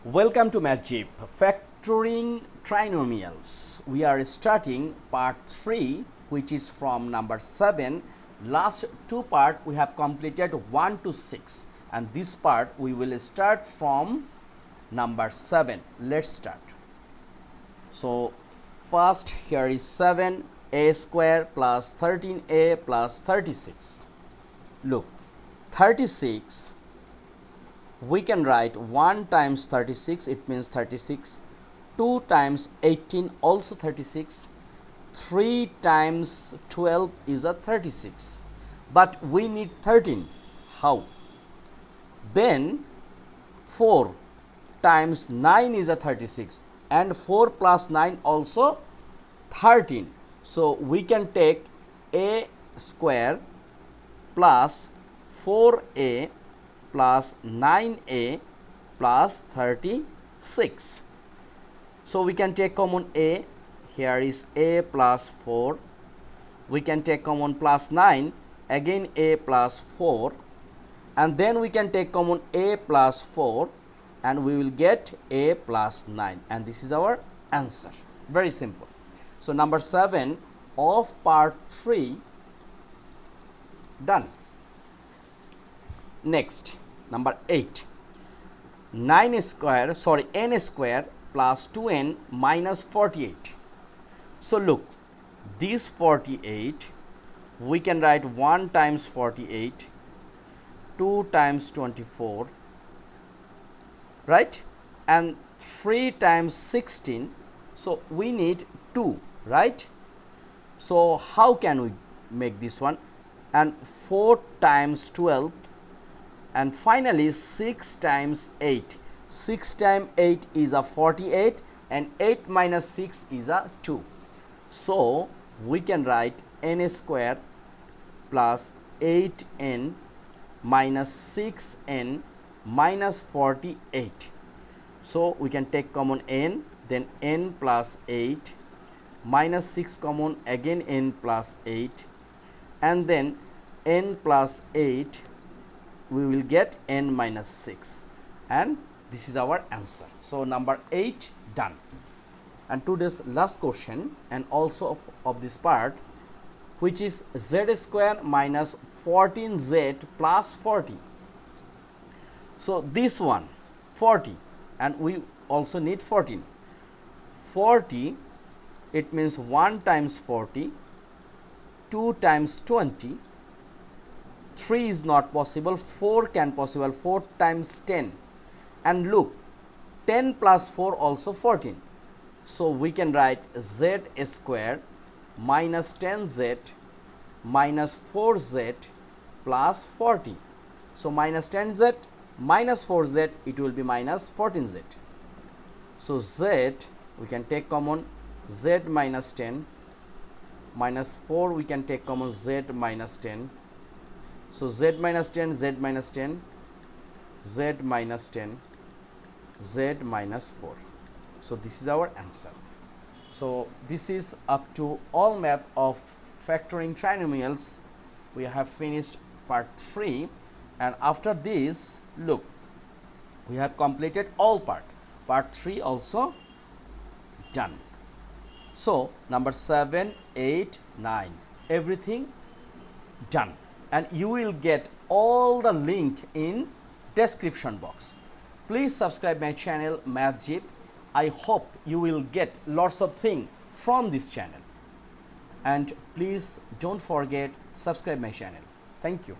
Welcome to MathZip, Factoring Trinomials. We are starting part 3, which is from number 7. Last two parts we have completed 1 to 6, and this part we will start from number 7. Let's start. So first, here is 7a square plus 13a plus 36. Look, 36, we can write 1 times 36, it means 36, 2 times 18 also 36, 3 times 12 is a 36, but we need 13. How? Then 4 times 9 is a 36, and 4 plus 9 also 13. So we can take a square plus 4a plus 9a plus 36. So we can take common a. Here is a plus 4. We can take common plus 9, again a plus 4, and then we can take common a plus 4, and we will get a plus 9, and this is our answer. Very simple. So number 7 of part 3 done. Next, number 8, n square plus 2n minus 48. So look, this 48 we can write 1 times 48, 2 times 24, right, and 3 times 16. So we need 2, right? So how can we make this one? And 4 times 12, and finally 6 times 8. 6 times 8 is a 48, and 8 minus 6 is a 2. So we can write n square plus 8n minus 6n minus 48. So we can take common n, then n plus 8 minus 6 common, again n plus 8, and then n plus 8, we will get n minus 6, and this is our answer. So number 8 done. And today's last question, and also of this part, which is z square minus 14z plus 40. So this one 40, and we also need 14. 40, it means 1 times 40, 2 times 20, 3 is not possible, 4 can possible, 4 times 10, and look, 10 plus 4 also 14. So we can write z square minus 10z minus 4z plus 40. So minus 10z minus 4z, it will be minus 14z. So z, we can take common z minus 10, minus 4 we can take common z minus 10. So z minus 10, z minus 10, z minus 10, z minus 4. So this is our answer. So this is up to all math of factoring trinomials. We have finished part 3, and after this, look, we have completed all part 3 also done. So number 7, 8, 9, everything done, and you will get all the link in description box. Please subscribe my channel MathZip. I hope you will get lots of things from this channel, and please don't forget subscribe my channel. Thank you.